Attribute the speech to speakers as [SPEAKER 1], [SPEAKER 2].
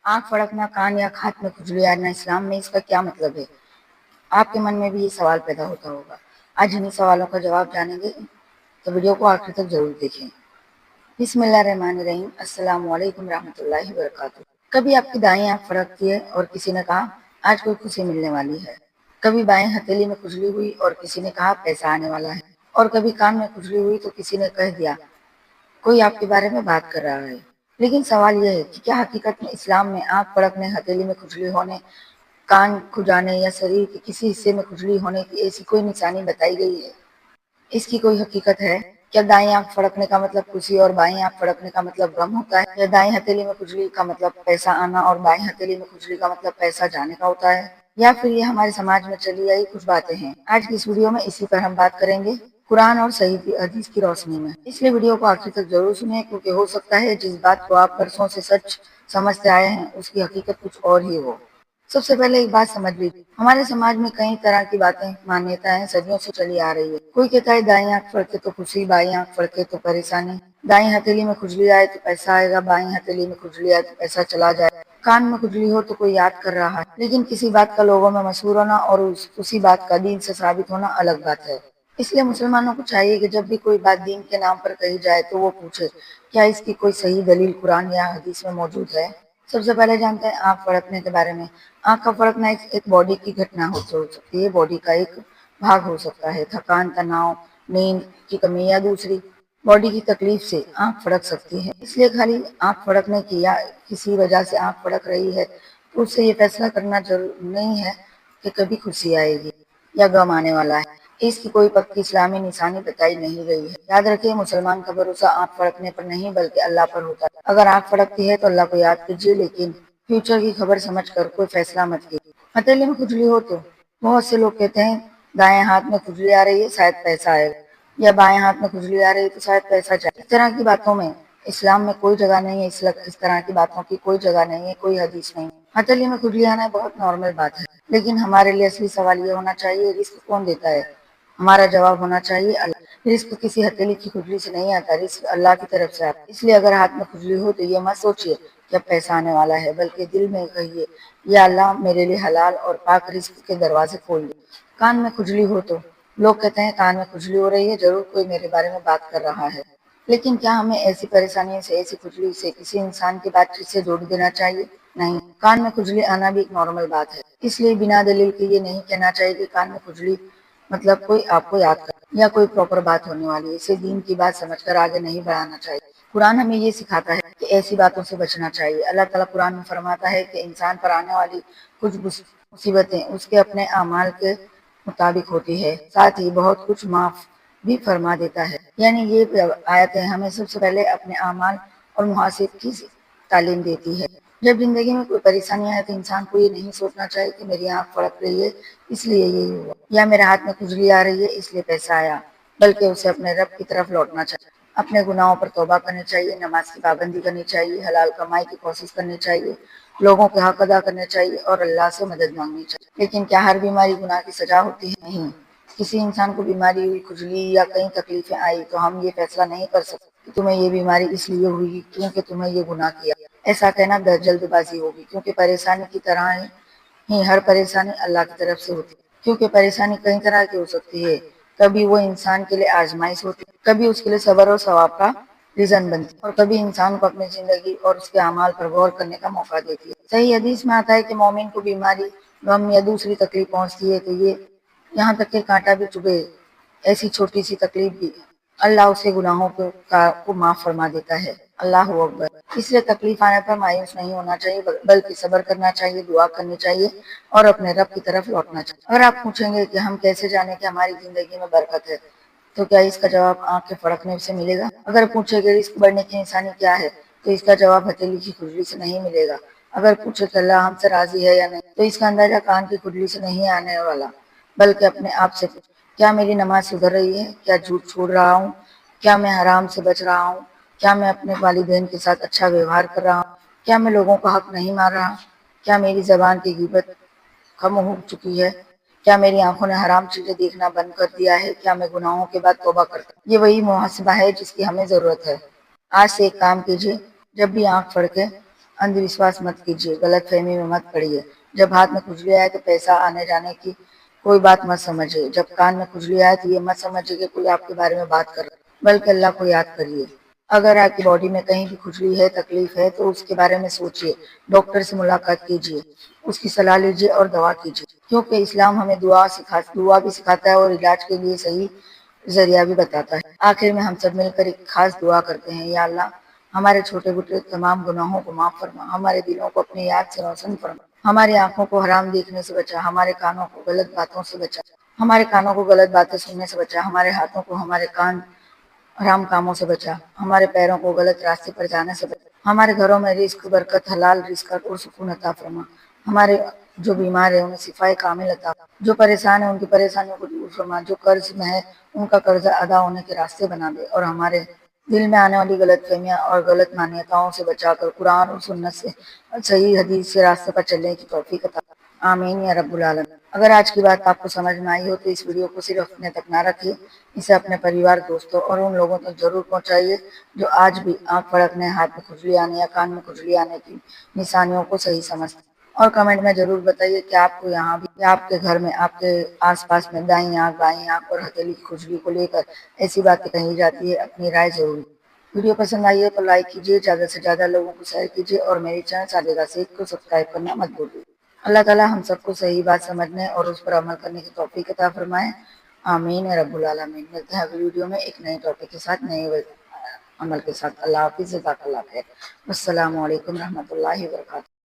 [SPEAKER 1] आंख फड़कना, कान या हाथ में खुजली आना, इस्लाम में इसका क्या मतलब है? आपके मन में भी ये सवाल पैदा होता होगा। आज इन्हीं सवालों का जवाब जानेंगे, तो वीडियो को आखिर तक जरूर देखें। बिस्मिल्लाहिर्रहमानिर्रहीम, अस्सलामु अलैकुम रहमतुल्लाहि व बरकातुहू। कभी आपकी दाईं आंख फड़कती है और किसी ने कहा आज कोई खुशी मिलने वाली है। कभी बाएं हथेली में खुजली हुई और किसी ने कहा पैसा आने वाला है। और कभी कान में खुजली हुई तो किसी ने कह दिया कोई आपके बारे में बात कर रहा है। लेकिन सवाल यह है कि क्या हकीकत में इस्लाम में आंख फड़कने, हथेली में खुजली होने, कान खुजाने या शरीर के किसी हिस्से में खुजली होने की ऐसी कोई निशानी बताई गई है? इसकी कोई हकीकत है? क्या दाईं आंख फड़कने का मतलब खुशी और बाईं आंख फड़कने का मतलब गम होता है? या दाईं हथेली में खुजली का मतलब पैसा आना और बाईं हथेली में खुजली का मतलब पैसा जाने का होता है? या फिर ये हमारे समाज में चली आई कुछ बातें हैं? आज की इस वीडियो में इसी पर हम बात करेंगे, कुरान और सही हदीस की रोशनी में। इसलिए वीडियो को आखिर तक जरूर सुनिए, क्योंकि हो सकता है जिस बात को आप बरसों से सच समझते आए हैं उसकी हकीकत कुछ और ही हो। सबसे पहले एक बात समझ लीजिए, हमारे समाज में कई तरह की बातें, मान्यताएं सदियों से चली आ रही है। कोई कहता है दाईं आंख फड़के तो खुशी, बाईं आंख फड़के तो परेशानी, दाईं हथेली में खुजली आए तो पैसा आएगा, बाईं हथेली में खुजली आए तो पैसा चला जाए, कान में खुजली हो तो कोई याद कर रहा है। लेकिन किसी बात का लोगों में मशहूर होना और उसी बात का दीन से साबित होना अलग बात है। इसलिए मुसलमानों को चाहिए कि जब भी कोई बात दीन के नाम पर कही जाए तो वो पूछे क्या इसकी कोई सही दलील कुरान या हदीस में मौजूद है। सबसे पहले जानते हैं आंख फड़कने के बारे में। आंख का फड़कना एक बॉडी की घटना हो सकती है, बॉडी का एक भाग हो सकता है। थकान, तनाव, नींद की कमी या दूसरी बॉडी की तकलीफ से आंख फड़क सकती है। इसलिए खाली आंख फड़कने की या किसी वजह से आंख फड़क रही है तो उससे ये फैसला करना जरूर नहीं है कि कभी खुशी आएगी या गम आने वाला है। इसकी कोई पक्की इस्लामी निशानी बताई नहीं गई है। याद रखिए, मुसलमान का भरोसा आंख फड़कने पर नहीं बल्कि अल्लाह पर होता है। अगर आंख फड़कती है तो अल्लाह को याद कीजिए, लेकिन फ्यूचर की खबर समझकर कोई फैसला मत कीजिए। हथेली में खुजली हो तो बहुत से लोग कहते हैं दाएं हाथ में खुजली आ रही है शायद पैसा आएगा, या बाएं हाथ में खुजली आ रही है तो शायद पैसा जाए। इस तरह की बातों में इस्लाम में कोई जगह नहीं है। इस तरह की बातों की कोई जगह नहीं है, कोई हदीस नहीं। हथेली में खुजली आना बहुत नॉर्मल बात है, लेकिन हमारे लिए असली सवाल ये होना चाहिए रिस्क कौन देता है। हमारा जवाब होना चाहिए अल्लाह। रिस्क किसी हथेली की खुजली से नहीं आता, रिस्क अल्लाह की तरफ से आता है। इसलिए अगर हाथ में खुजली हो तो ये मत सोचिए कि अब पैसा आने वाला है, बल्कि दिल में कहिए या अल्लाह मेरे लिए हलाल और पाक रिस्क के दरवाजे खोल दे। कान में खुजली हो तो लोग कहते हैं कान में खुजली हो रही है, जरूर कोई मेरे बारे में बात कर रहा है। लेकिन क्या हमें ऐसी परेशानियों से, ऐसी खुजली से किसी इंसान की बातचीत से जोड़ देना चाहिए? नहीं, कान में खुजली आना भी एक नॉर्मल बात है। इसलिए बिना दलील के ये नहीं कहना चाहिए कि कान में खुजली मतलब कोई आपको याद कर या कोई प्रॉपर बात होने वाली है। इसे दीन की बात समझकर आगे नहीं बढ़ाना चाहिए। कुरान हमें ये सिखाता है कि ऐसी बातों से बचना चाहिए। अल्लाह ताला कुरान में फरमाता है कि इंसान पर आने वाली कुछ मुसीबतें उसके अपने अमाल के मुताबिक होती है, साथ ही बहुत कुछ माफ भी फरमा देता है। यानी ये आयतें हमें सबसे पहले अपने अमाल और मुहासिब की तालीम देती है। जब जिंदगी में कोई परेशानी आए तो इंसान को ये नहीं सोचना चाहिए कि मेरी आंख फड़क रही है इसलिए ये हुआ, या मेरे हाथ में खुजली आ रही है इसलिए पैसा आया, बल्कि उसे अपने रब की तरफ लौटना चाहिए। अपने गुनाहों पर तौबा करनी चाहिए, नमाज की पाबंदी करनी चाहिए, हलाल कमाई की कोशिश करनी चाहिए, लोगों के हक अदा करने चाहिए और अल्लाह से मदद मांगनी चाहिए। लेकिन क्या हर बीमारी गुनाह की सजा होती है? नहीं। किसी इंसान को बीमारी हुई, खुजली या कई तकलीफें आई तो हम ये फैसला नहीं कर सकते कि तुम्हें ये बीमारी इसलिए हुई क्योंकि तुम्हें ये गुनाह किया। ऐसा कहना जल्दबाजी होगी, क्योंकि परेशानी की तरह ही हर परेशानी अल्लाह की तरफ से होती है। क्योंकि परेशानी कई तरह की हो सकती है। कभी वो इंसान के लिए आजमाइश होती है, कभी उसके लिए सब्र और सवाब का रीजन बनती है, और कभी इंसान को अपनी जिंदगी और उसके अमाल पर गौर करने का मौका देती है। सही हदीस में आता है कि मोमिन को बीमारी, गम या दूसरी तकलीफ पहुंचती है तो ये यहाँ तक कि कांटा भी चुभे ऐसी छोटी सी तकलीफ भी अल्लाह उसे गुनाहों को माफ फरमा देता है। अल्लाह अकबर। इसलिए तकलीफ आने पर मायूस नहीं होना चाहिए, बल्कि सब्र करना चाहिए, दुआ करनी चाहिए और अपने रब की तरफ लौटना चाहिए। अगर आप पूछेंगे कि हम कैसे जाने कि हमारी जिंदगी में बरकत है, तो क्या इसका जवाब आंख के फड़कने से मिलेगा? अगर पूछेंगे रिस्क बढ़ने की निशानी क्या है, तो इसका जवाब हथेली की खुजली से नहीं मिलेगा। अगर पूछे कि अल्लाह हमसे राजी है या नहीं, तो इसका अंदाजा कान की खुजली से नहीं आने वाला, बल्कि अपने आप से क्या मेरी नमाज सुधर रही है, क्या झूठ छोड़ रहा हूँ, क्या मैं हराम से बच रहा हूँ, क्या मैं अपने वालिदैन के साथ अच्छा व्यवहार कर रहा हूँ, क्या मैं लोगों का हक नहीं मार रहा, क्या मेरी जबान की गिबत कम हो चुकी है, क्या मेरी आंखों ने हराम चीजें देखना बंद कर दिया है, क्या मैं गुनाहों के बाद तौबा करता हूँ। ये वही मुहासिबा है जिसकी हमें जरूरत है। आज से एक काम कीजिए, जब भी आंख फड़के अंध विश्वास मत कीजिए, गलत फहमी में मत पड़िए। जब हाथ में खुजली आए तो पैसा आने जाने की कोई बात मत समझिए। जब कान में खुजली आए तो ये मत समझिए कि कोई आपके बारे में बात कर रहा है, बल्कि अल्लाह को याद करिए। अगर आपकी बॉडी में कहीं भी खुजली है, तकलीफ है, तो उसके बारे में सोचिए, डॉक्टर से मुलाकात कीजिए, उसकी सलाह लीजिए और दवा कीजिए, क्योंकि इस्लाम हमें दुआ भी सिखाता है और इलाज के लिए सही जरिया भी बताता है। आखिर में हम सब मिलकर एक खास दुआ करते हैं। या अल्लाह, हमारे छोटे मोटे तमाम गुनाहों को माफ फरमा, हमारे दिलों को अपनी याद से रोशन फरमा, हमारी आंखों को हराम देखने से बचा, हमारे कानों को गलत बातों से बचा, हमारे कानों को गलत बातें सुनने से बचा, हमारे हाथों को हमारे कान हराम कामों से बचा, हमारे पैरों को गलत रास्ते पर जाने से बचा, हमारे घरों में रिस्क बरकत हलाल रिस्क और सुकून अता फरमा, हमारे जो बीमार है उन्हें शिफाए कामिल अता, जो परेशान है उनकी परेशानियों को दूर फरमा, जो कर्ज में है उनका कर्जा अदा होने के रास्ते बना दे, और हमारे दिल में आने वाली गलत फहमियाँ और गलत मान्यताओं से बचाकर कुरान और सुन्नत से सही हदीस के रास्ते पर चलने की तौफीक अता। आमीन या रब्बुल आलमीन। अगर आज की बात आपको समझ में आई हो तो इस वीडियो को सिर्फ अपने तक ना रखिए, इसे अपने परिवार, दोस्तों और उन लोगों तक जरूर पहुंचाइए जो आज भी आंख फड़कने, हाथ में खुजली आने या कान में खुजली आने की निशानियों को सही समझते हैं। और कमेंट में जरूर बताइए कि आपको यहाँ भी, आपके घर में, आपके आसपास में दाईं आंख, बाईं आंख और हथेली की खुजली को लेकर ऐसी बातें कही जाती है। अपनी राय जरूर। वीडियो पसंद आई है तो लाइक कीजिए, ज़्यादा से ज़्यादा लोगों को शेयर कीजिए और मेरे चैनल साजिदा शेख को सब्सक्राइब करना मत भूलिए। अल्लाह ताला हम सबको सही बात समझने और उस पर अमल करने की तौफीक अता फरमाए। आमीन या रब्बुल आलमीन। मिलते हैं अगली वीडियो में एक नए टॉपिक के साथ, नए अमल के साथ। अल्लाह हाफिज़, जज़ाकल्लाह खैर। अस्सलामु अलैकुम रहमतुल्लाहि व बरकातहू।